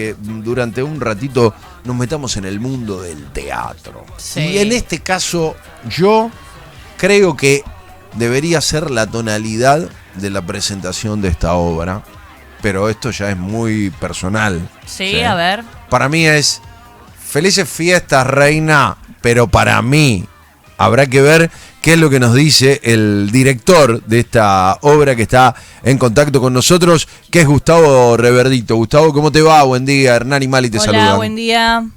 que durante un ratito nos metamos en el mundo del teatro. Sí. Y en este caso yo creo que debería ser la tonalidad de la presentación de esta obra, pero esto ya es muy personal. Sí, a ver. Para mí es Felices Fiestas, Reina, pero para mí habrá que ver qué es lo que nos dice el director de esta obra que está en contacto con nosotros, que es Gustavo Reverdito. Gustavo, ¿cómo te va? Buen día, Hernán y Mali te saludan. Hola, buen día.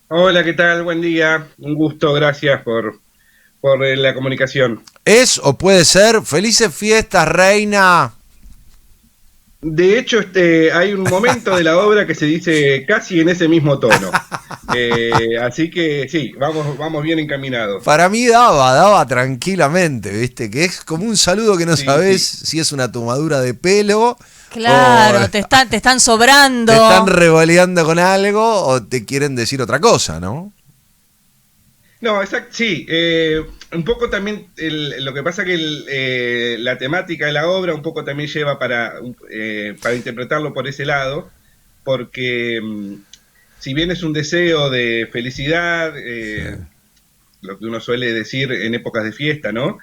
Hola, ¿qué tal? Buen día. Un gusto, gracias por la comunicación. ¿Es o puede ser Felices Fiestas, Reina? De hecho, hay un momento de la obra que se dice casi en ese mismo tono. Así que sí, vamos bien encaminados. Para mí daba tranquilamente, ¿viste? Que es como un saludo que no Sí, sabés sí. si es una tomadura de pelo. Claro, o te están sobrando. te están revoleando con algo o te quieren decir otra cosa, ¿no? No, exacto, sí. Un poco también lo que pasa que la temática de la obra un poco también lleva para interpretarlo por ese lado, porque si bien es un deseo de felicidad, lo que uno suele decir en épocas de fiesta, ¿no?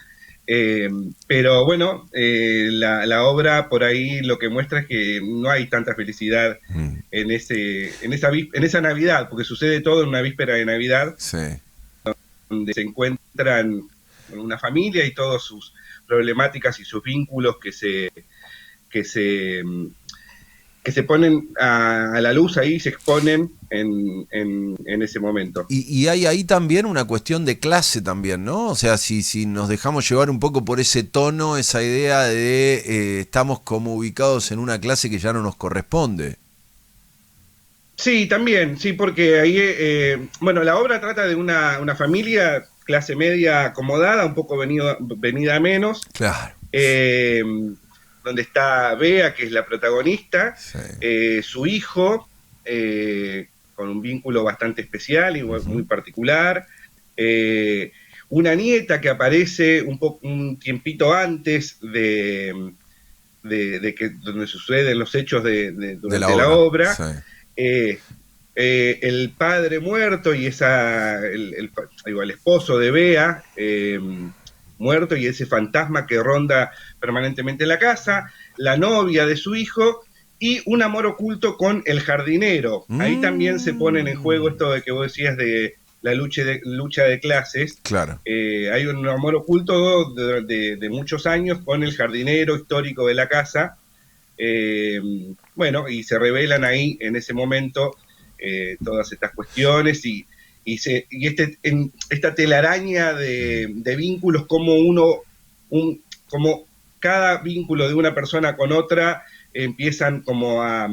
Pero bueno, la obra por ahí lo que muestra es que no hay tanta felicidad en esa Navidad, porque sucede todo en una víspera de Navidad, Sí. donde se encuentran una familia y todas sus problemáticas y sus vínculos que se ponen a la luz ahí, se exponen en ese momento. Y hay ahí también una cuestión de clase también, ¿no? O sea, si nos dejamos llevar un poco por ese tono, esa idea de estamos como ubicados en una clase que ya no nos corresponde. Sí, también, sí, porque ahí, bueno, la obra trata de una familia clase media acomodada, un poco venida a menos, Claro. donde está Bea, que es la protagonista, Sí. su hijo, con un vínculo bastante especial y muy particular, una nieta que aparece un tiempito antes de que donde suceden los hechos durante la obra. Sí. El padre muerto y el esposo de Bea muerto y ese fantasma que ronda permanentemente la casa, la novia de su hijo y un amor oculto con el jardinero. Ahí también se ponen en juego esto de que vos decías de la lucha de clases. Claro. Hay un amor oculto de muchos años con el jardinero histórico de la casa. Bueno, y se revelan ahí en ese momento todas estas cuestiones y esta telaraña de vínculos, como cada vínculo de una persona con otra empiezan como a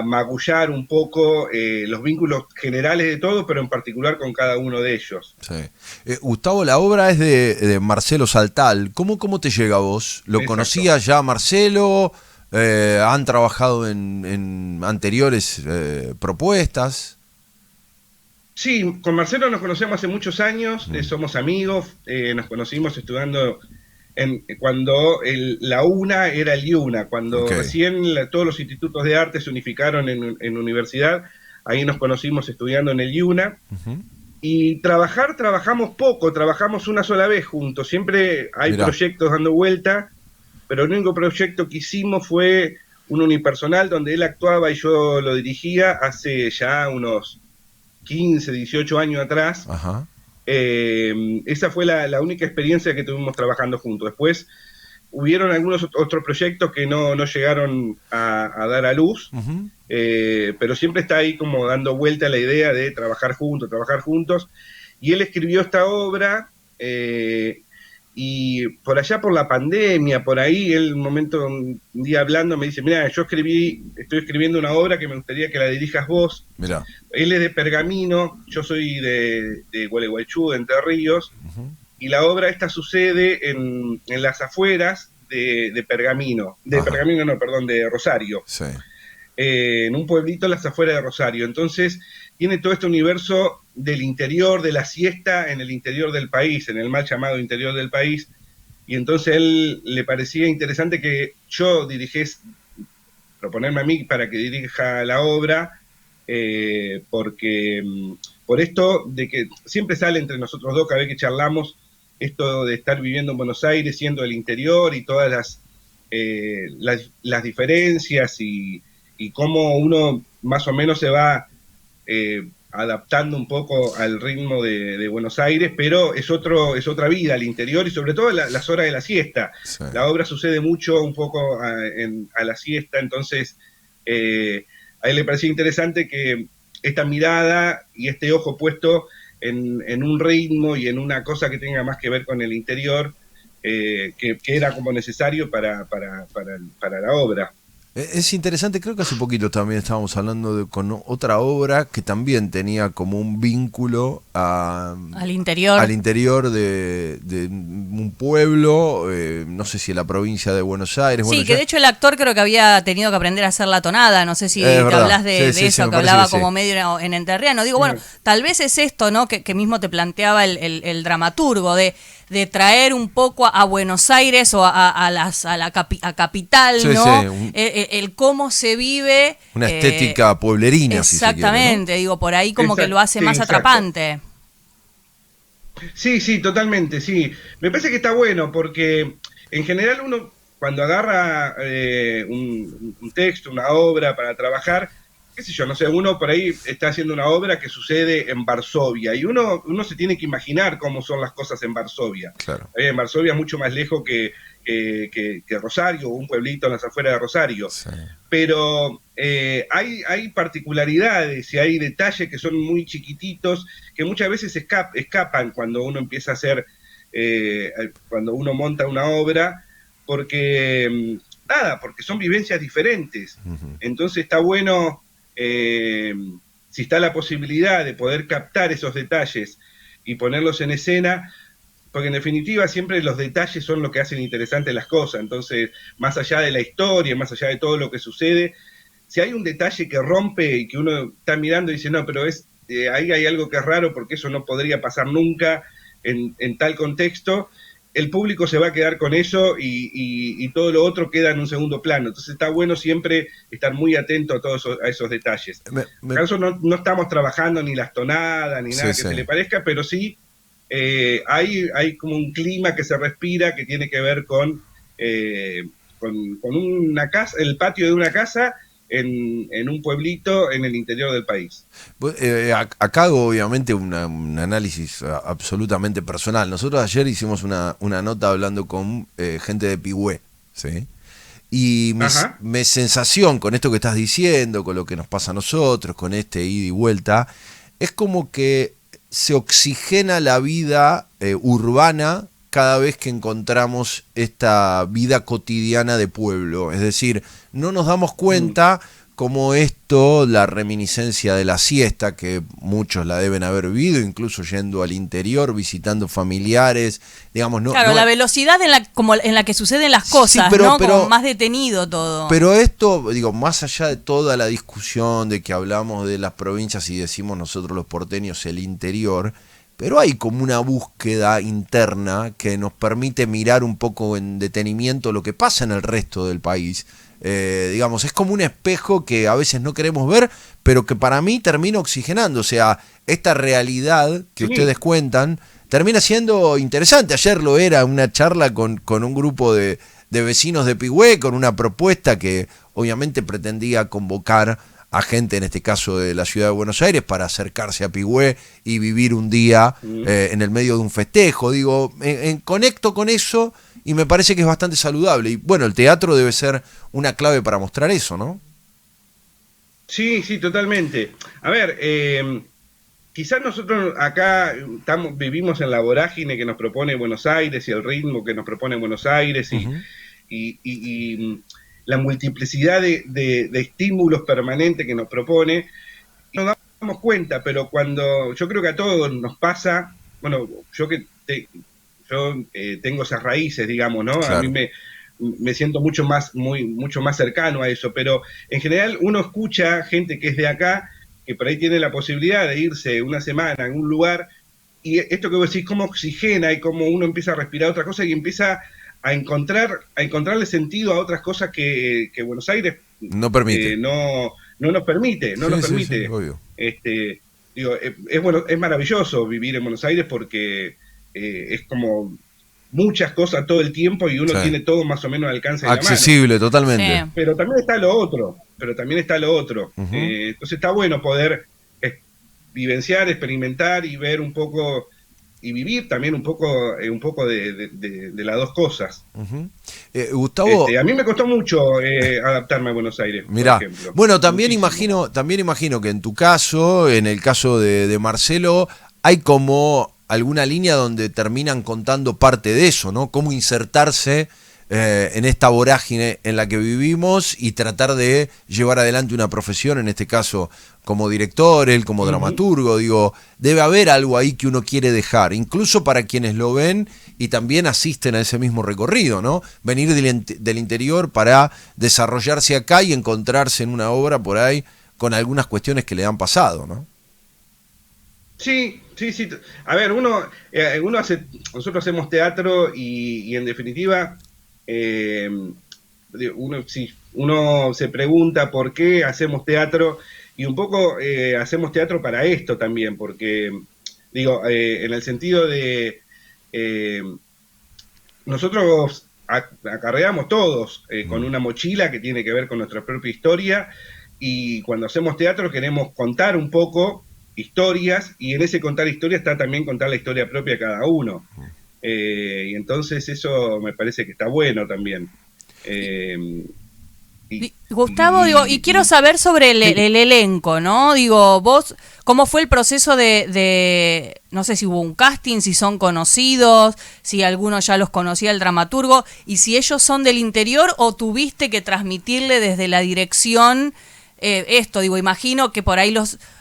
magullar un poco los vínculos generales de todo, pero en particular con cada uno de ellos. Sí. Gustavo, la obra es de Marcelo Saltal. ¿Cómo te llega a vos? ¿Lo Exacto. conocías ya Marcelo? ¿Han trabajado en anteriores propuestas? Sí, con Marcelo nos conocemos hace muchos años, somos amigos, nos conocimos estudiando cuando la UNA era el IUNA, cuando recién todos los institutos de arte se unificaron en universidad, ahí nos conocimos estudiando en el IUNA. Y trabajamos poco, trabajamos una sola vez juntos, siempre hay proyectos dando vuelta, pero el único proyecto que hicimos fue un unipersonal donde él actuaba y yo lo dirigía hace ya unos 15, 18 años atrás. Ajá. Esa fue la única experiencia que tuvimos trabajando juntos. Después hubieron algunos otros proyectos que no llegaron a dar a luz, pero siempre está ahí como dando vuelta la idea de trabajar juntos. Y él escribió esta obra y por allá por la pandemia, por ahí, él un día hablando me dice, mira, estoy escribiendo una obra que me gustaría que la dirijas vos. Mirá. Él es de Pergamino, yo soy de Gualeguaychú, de Entre Ríos, y la obra esta sucede en las afueras de Pergamino, de Rosario. Sí. En un pueblito en las afueras de Rosario. Entonces tiene todo este universo del interior, de la siesta en el interior del país, en el mal llamado interior del país, y entonces a él le parecía interesante que yo proponerme a mí para que dirija la obra, porque por esto de que siempre sale entre nosotros dos cada vez que charlamos, esto de estar viviendo en Buenos Aires, siendo del interior y todas las diferencias y cómo uno más o menos se va adaptando un poco al ritmo de Buenos Aires, pero es otra vida al interior y sobre todo las horas de la siesta. Sí. La obra sucede mucho un poco a la siesta, entonces a él le parecía interesante que esta mirada y este ojo puesto en un ritmo y en una cosa que tenga más que ver con el interior, que era como necesario para la obra. Es interesante, creo que hace poquito también estábamos hablando con otra obra que también tenía como un vínculo al interior de un pueblo, no sé si en la provincia de Buenos Aires. Sí, bueno, que de hecho el actor creo que había tenido que aprender a hacer la tonada, no sé si te hablas de eso, que hablaba como medio en entrerriano. Digo, bueno, tal vez es esto, ¿no? Que mismo te planteaba el dramaturgo, de traer un poco a Buenos Aires o a capital, ¿no? Sí, el cómo se vive. Una estética pueblerina, exactamente, si se quiere, ¿no? Digo, por ahí como que lo hace más atrapante. Sí, totalmente, sí. Me parece que está bueno porque en general uno cuando agarra un texto, una obra para trabajar, qué sé yo, no sé, uno por ahí está haciendo una obra que sucede en Varsovia y uno se tiene que imaginar cómo son las cosas en Varsovia. Claro. En Varsovia es mucho más lejos que Rosario, un pueblito en las afueras de Rosario. Sí. Pero hay particularidades y hay detalles que son muy chiquititos que muchas veces escapan cuando uno empieza a hacer, cuando uno monta una obra, porque son vivencias diferentes. Uh-huh. Entonces está bueno, si está la posibilidad de poder captar esos detalles y ponerlos en escena, porque en definitiva siempre los detalles son lo que hacen interesantes las cosas. Entonces, más allá de la historia, más allá de todo lo que sucede, si hay un detalle que rompe y que uno está mirando y dice, no, pero ahí hay algo que es raro porque eso no podría pasar nunca en tal contexto, el público se va a quedar con eso y todo lo otro queda en un segundo plano. Entonces está bueno siempre estar muy atento a todos esos detalles. En caso no estamos trabajando ni las tonadas ni nada que se le parezca, pero sí hay como un clima que se respira que tiene que ver con una casa, el patio de una casa en un pueblito en el interior del país. Acá hago obviamente un análisis absolutamente personal. Nosotros ayer hicimos una nota hablando con gente de Pigüé, ¿sí? Y mi sensación con esto que estás diciendo, con lo que nos pasa a nosotros, con este ida y vuelta, es como que se oxigena la vida urbana cada vez que encontramos esta vida cotidiana de pueblo. Es decir, no nos damos cuenta como esto, la reminiscencia de la siesta, que muchos la deben haber vivido, incluso yendo al interior, visitando familiares, digamos, no. Claro, la velocidad en la que suceden las cosas, sí, pero como más detenido todo. Pero esto, digo, más allá de toda la discusión de que hablamos de las provincias y decimos nosotros los porteños el interior, pero hay como una búsqueda interna que nos permite mirar un poco en detenimiento lo que pasa en el resto del país. Digamos, es como un espejo que a veces no queremos ver, pero que para mí termina oxigenando. O sea, esta realidad que ustedes cuentan termina siendo interesante. Ayer lo era, una charla con un grupo de vecinos de Pigüé, con una propuesta que obviamente pretendía convocar a gente, en este caso de la ciudad de Buenos Aires, para acercarse a Pigüé y vivir un día en el medio de un festejo. Digo, conecto con eso y me parece que es bastante saludable. Y bueno, el teatro debe ser una clave para mostrar eso, ¿no? Sí, totalmente. A ver, quizás nosotros acá vivimos en la vorágine que nos propone Buenos Aires y el ritmo que nos propone Buenos Aires y la multiplicidad de estímulos permanentes que nos propone, no nos damos cuenta, pero cuando yo creo que a todos nos pasa, bueno, yo tengo esas raíces, digamos, ¿no? Claro. A mí me siento mucho más cercano a eso, pero en general uno escucha gente que es de acá, que por ahí tiene la posibilidad de irse una semana en un lugar, y esto que vos decís, cómo oxigena y cómo uno empieza a respirar otra cosa y empieza a encontrarle sentido a otras cosas que Buenos Aires no permite. No nos permite, no nos permite. Sí, obvio. Digo, bueno, es maravilloso vivir en Buenos Aires porque es como muchas cosas todo el tiempo y uno tiene todo más o menos al alcance de accesible, la mano. Totalmente. Sí. Pero también está lo otro. Entonces está bueno poder vivenciar, experimentar y ver un poco y vivir también un poco de las dos cosas. Gustavo, a mí me costó mucho adaptarme a Buenos Aires. Mirá, por ejemplo. Bueno, también imagino que en tu caso, en el caso de Marcelo, hay como alguna línea donde terminan contando parte de eso, ¿no? Cómo insertarse en esta vorágine en la que vivimos y tratar de llevar adelante una profesión, en este caso como director, él como dramaturgo. Digo, debe haber algo ahí que uno quiere dejar, incluso para quienes lo ven y también asisten a ese mismo recorrido, ¿no? Venir del interior para desarrollarse acá y encontrarse en una obra por ahí con algunas cuestiones que le han pasado, ¿no? Sí. A ver, nosotros hacemos teatro y en definitiva uno se pregunta por qué hacemos teatro y un poco hacemos teatro para esto también, porque en el sentido de nosotros acarreamos todos con una mochila que tiene que ver con nuestra propia historia y cuando hacemos teatro queremos contar un poco historias y en ese contar historias está también contar la historia propia de cada uno. Y entonces eso me parece que está bueno también. Gustavo, y quiero saber sobre el elenco, ¿no? Vos, ¿cómo fue el proceso de no sé si hubo un casting, si son conocidos, si alguno ya los conocía el dramaturgo, y si ellos son del interior o tuviste que transmitirle desde la dirección esto? Imagino que por ahí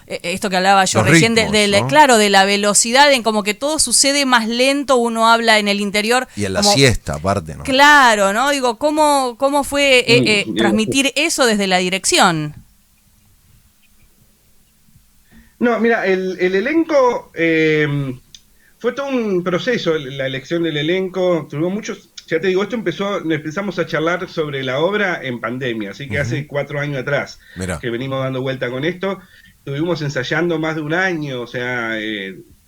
esto que hablaba yo recién, ¿no? Claro, de la velocidad, en como que todo sucede más lento, uno habla en el interior. Y en la siesta, aparte, ¿no? Claro, ¿no? ¿Cómo fue transmitir eso desde la dirección? No, mira, el elenco fue todo un proceso, la elección del elenco, tuvimos muchos. Ya te digo, empezamos a charlar sobre la obra en pandemia, así que hace 4 años atrás que venimos dando vuelta con esto. Estuvimos ensayando más de un año, o sea,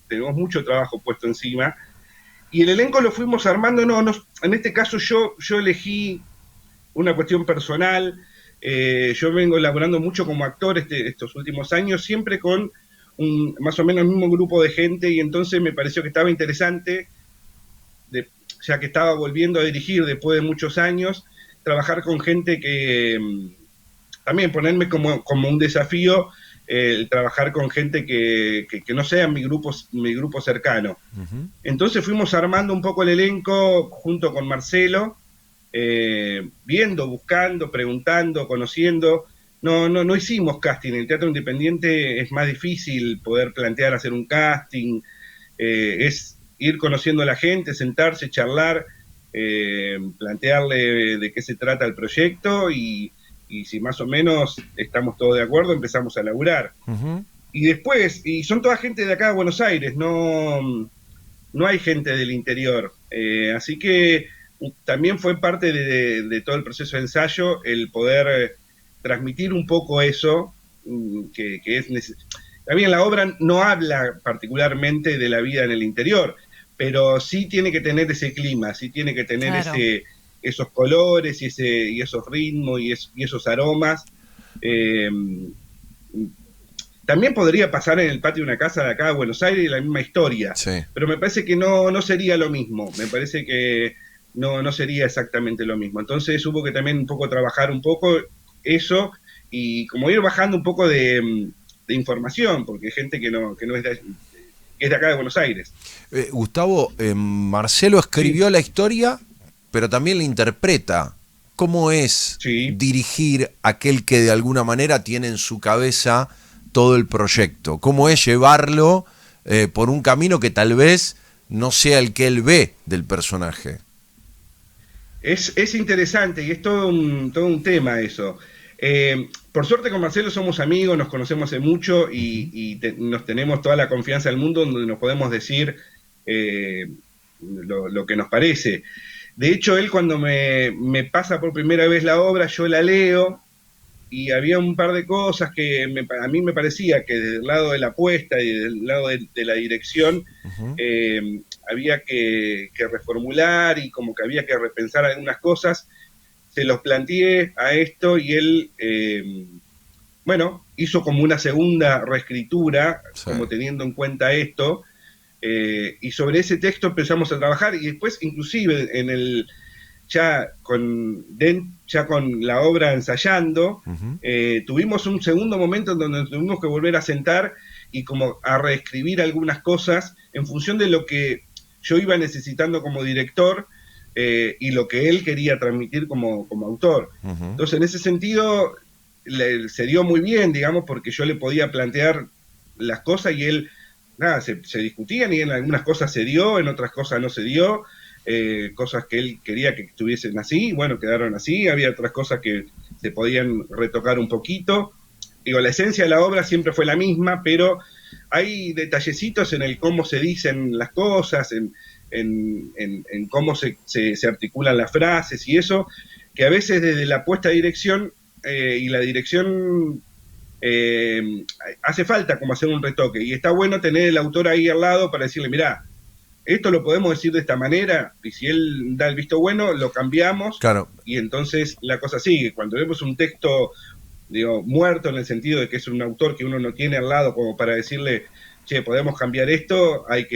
tenemos mucho trabajo puesto encima. Y el elenco lo fuimos armando, en este caso yo elegí una cuestión personal. Yo vengo elaborando mucho como actor estos últimos años, siempre con más o menos el mismo grupo de gente, y entonces me pareció que estaba interesante, ya que estaba volviendo a dirigir después de muchos años, trabajar con gente que también ponerme como un desafío, trabajar con gente que no sea mi grupo cercano. Entonces fuimos armando un poco el elenco junto con Marcelo, viendo, buscando, preguntando, conociendo. No hicimos casting. En el teatro independiente es más difícil poder plantear hacer un casting. Es ir conociendo a la gente, sentarse, charlar, plantearle de qué se trata el proyecto y si más o menos estamos todos de acuerdo, empezamos a laburar. Y después, son toda gente de acá de Buenos Aires, no hay gente del interior. Así que también fue parte de todo el proceso de ensayo el poder transmitir un poco eso, que es necesario. También la obra no habla particularmente de la vida en el interior, pero sí tiene que tener ese clima, sí tiene que tener esos colores y esos ritmos y esos aromas. También podría pasar en el patio de una casa de acá de Buenos Aires la misma historia, pero me parece que no sería lo mismo, me parece que no sería exactamente lo mismo. Entonces hubo que también un poco trabajar un poco eso y como ir bajando un poco de información, porque hay gente que no es de acá de Buenos Aires. Gustavo, Marcelo escribió la historia, pero también la interpreta. ¿Cómo es dirigir aquel que de alguna manera tiene en su cabeza todo el proyecto? ¿Cómo es llevarlo por un camino que tal vez no sea el que él ve del personaje? Es interesante y es todo un tema eso. Por suerte con Marcelo somos amigos, nos conocemos hace mucho y nos tenemos toda la confianza del mundo donde nos podemos decir lo que nos parece. De hecho, él cuando me pasa por primera vez la obra, yo la leo y había un par de cosas que a mí me parecía que desde el lado de la apuesta y del lado de la dirección había que reformular y como que había que repensar algunas cosas. Se los planteé a esto y él, hizo como una segunda reescritura, como teniendo en cuenta esto, y sobre ese texto empezamos a trabajar y después inclusive ya con la obra ensayando, tuvimos un segundo momento en donde tuvimos que volver a sentar y como a reescribir algunas cosas en función de lo que yo iba necesitando como director y lo que él quería transmitir como autor. Entonces, en ese sentido, se dio muy bien, digamos, porque yo le podía plantear las cosas y él, se discutían y en algunas cosas se dio, en otras cosas no se dio. Cosas que él quería que estuviesen así, bueno, quedaron así, había otras cosas que se podían retocar un poquito. Digo, la esencia de la obra siempre fue la misma, pero hay detallecitos en el cómo se dicen las cosas, en cómo se articulan las frases y eso, que a veces desde la puesta de dirección y la dirección hace falta como hacer un retoque, y está bueno tener el autor ahí al lado para decirle, mirá, esto lo podemos decir de esta manera, y si él da el visto bueno, lo cambiamos, claro. Y entonces la cosa sigue. Cuando vemos un texto, muerto en el sentido de que es un autor que uno no tiene al lado como para decirle, che, podemos cambiar esto, ahí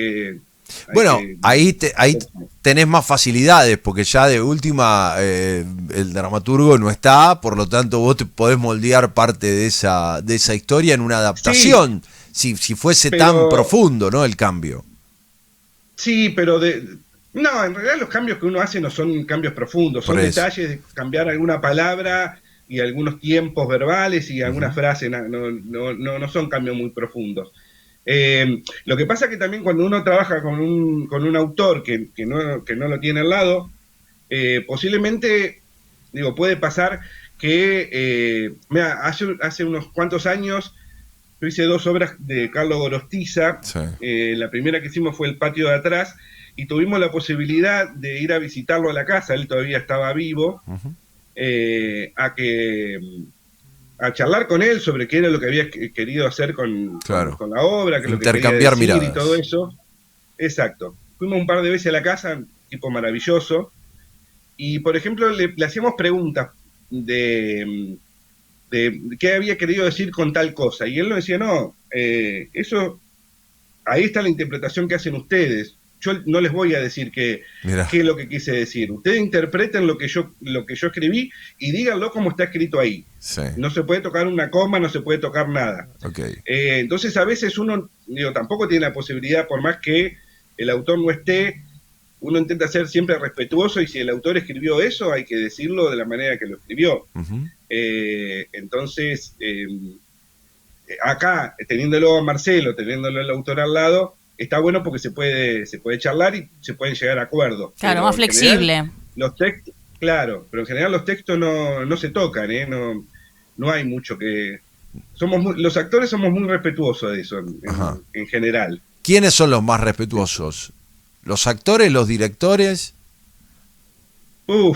tenés más facilidades, porque ya de última el dramaturgo no está, por lo tanto vos te podés moldear parte de esa historia en una adaptación, si fuese tan profundo, ¿no?, el cambio. Sí, pero no, en realidad los cambios que uno hace no son cambios profundos, son detalles de cambiar alguna palabra y algunos tiempos verbales y algunas frases, no son cambios muy profundos. Lo que pasa que también cuando uno trabaja con un autor que no lo tiene al lado, posiblemente, puede pasar que, hace unos cuantos años yo hice 2 obras de Carlos Gorostiza. La primera que hicimos fue El patio de atrás, y tuvimos la posibilidad de ir a visitarlo a la casa, él todavía estaba vivo, a charlar con él sobre qué era lo que había querido hacer con la obra, que intercambiar miradas y todo eso. Exacto. Fuimos un par de veces a la casa, un tipo maravilloso, y por ejemplo le hacíamos preguntas de qué había querido decir con tal cosa, y él nos decía, no, eso, ahí está la interpretación que hacen ustedes, yo no les voy a decir qué es lo que quise decir, ustedes interpreten lo que yo escribí y díganlo como está escrito ahí. No se puede tocar una coma, no se puede tocar nada. Entonces a veces uno tampoco tiene la posibilidad, por más que el autor no esté, uno intenta ser siempre respetuoso, y si el autor escribió eso, hay que decirlo de la manera que lo escribió. Entonces, acá, teniéndolo a Marcelo, teniéndolo al autor al lado, está bueno porque se puede charlar y se pueden llegar a acuerdos. Claro, pero más flexible. General, los textos, claro, pero en general los textos no se tocan, no hay mucho que... los actores somos muy respetuosos de eso en general. ¿Quiénes son los más respetuosos? ¿Los actores, los directores? No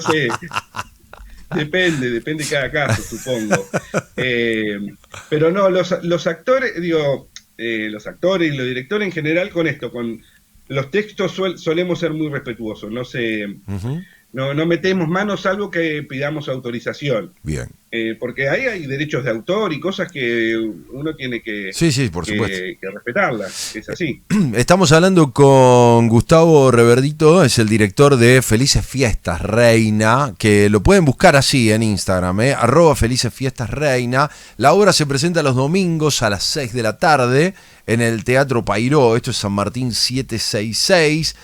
sé. Depende de cada caso, supongo. Pero no, los actores, los actores y los directores en general con los textos solemos ser muy respetuosos, no metemos manos salvo que pidamos autorización. Bien. Porque ahí hay derechos de autor y cosas que uno tiene que, por supuesto, que respetarlas, es así. Estamos hablando con Gustavo Reverdito, es el director de Felices Fiestas Reina, que lo pueden buscar así en Instagram, @FelicesFiestasReina. La obra se presenta los domingos a las 6 de la tarde en el Teatro Pairó, esto es San Martín 766.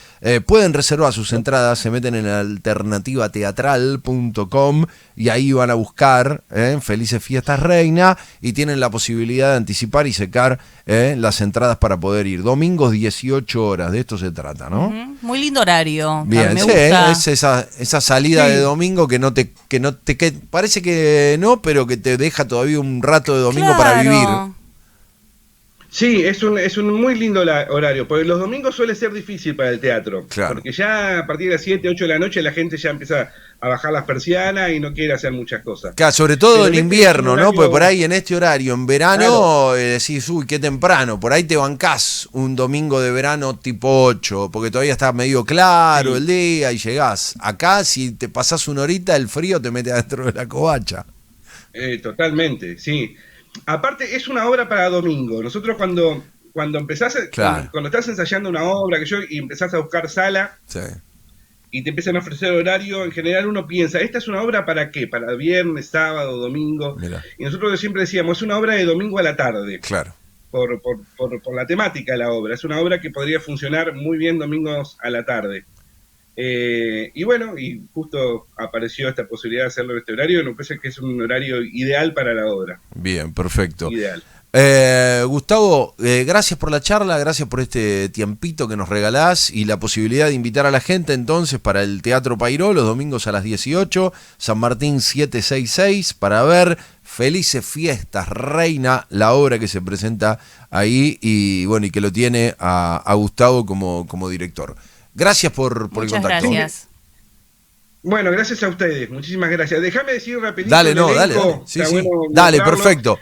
Pueden reservar sus entradas, se meten en alternativateatral.com y ahí van a buscar Felices Fiestas Reina y tienen la posibilidad de anticipar y secar las entradas para poder ir. Domingos 18 horas, de esto se trata, ¿no? Muy lindo horario. Bien, me gusta. Es esa salida de domingo que parece que no, pero que te deja todavía un rato de domingo para vivir. Sí, es un muy lindo horario, porque los domingos suele ser difícil para el teatro, claro. Porque ya a partir de las 7, 8 de la noche la gente ya empieza a bajar las persianas y no quiere hacer muchas cosas. Claro, sobre todo en invierno, ¿no? Porque por ahí en este horario, en verano, decís, uy, qué temprano, por ahí te bancás un domingo de verano tipo 8, porque todavía está medio claro el día y llegás. Acá, si te pasás una horita, el frío te mete adentro de la covacha. Totalmente, sí. Aparte, es una obra para domingo. Nosotros cuando empezás, cuando estás ensayando una obra y empezás a buscar sala y te empiezan a ofrecer horario, en general uno piensa, ¿esta es una obra para qué? ¿Para viernes, sábado, domingo? Mirá. Y nosotros siempre decíamos, es una obra de domingo a la tarde. Claro. Por la temática de la obra. Es una obra que podría funcionar muy bien domingos a la tarde. Y bueno, y justo apareció esta posibilidad de hacerlo en este horario, y me parece que es un horario ideal para la obra. Bien, perfecto. Ideal. Gustavo, gracias por la charla, gracias por este tiempito que nos regalás y la posibilidad de invitar a la gente entonces para el Teatro Pairó los domingos a las 18, San Martín 766, para ver Felices Fiestas, Reina, la obra que se presenta ahí y bueno, y que lo tiene a Gustavo como director. Gracias por el contacto. Muchas gracias. Bueno, gracias a ustedes. Muchísimas gracias. Déjame decir rapidito. Dale, dale. Sí, sí. Dale, perfecto.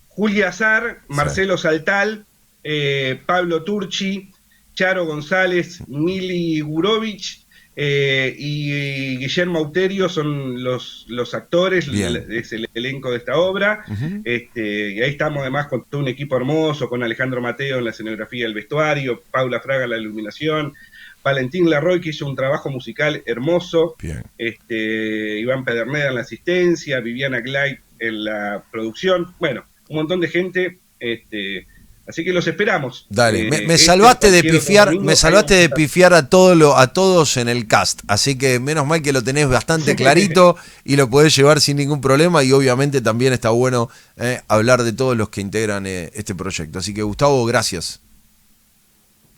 Julia Azar, Marcelo Saltal, Pablo Turchi, Charo González, Mili Gurovich y Guillermo Auterio son los actores, es el elenco de esta obra. Y ahí estamos además con todo un equipo hermoso, con Alejandro Mateo en la escenografía y el vestuario, Paula Fraga en la iluminación, Valentín Larroy, que hizo un trabajo musical hermoso, Iván Pedernera en la asistencia, Viviana Glay en la producción, bueno, un montón de gente, así que los esperamos. Dale, me salvaste de pifiar a todos en el cast, así que menos mal que lo tenés bastante clarito y lo podés llevar sin ningún problema y obviamente también está bueno hablar de todos los que integran este proyecto. Así que Gustavo, gracias.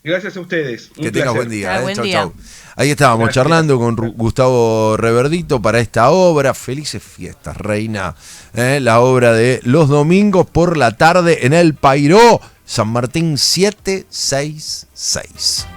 Gracias a ustedes. Que tengas buen día. Buen chau, día. chau. Ahí estábamos charlando con Gustavo Reverdito para esta obra, Felices Fiestas, Reina, la obra de los domingos por la tarde en el Pairó, San Martín 766.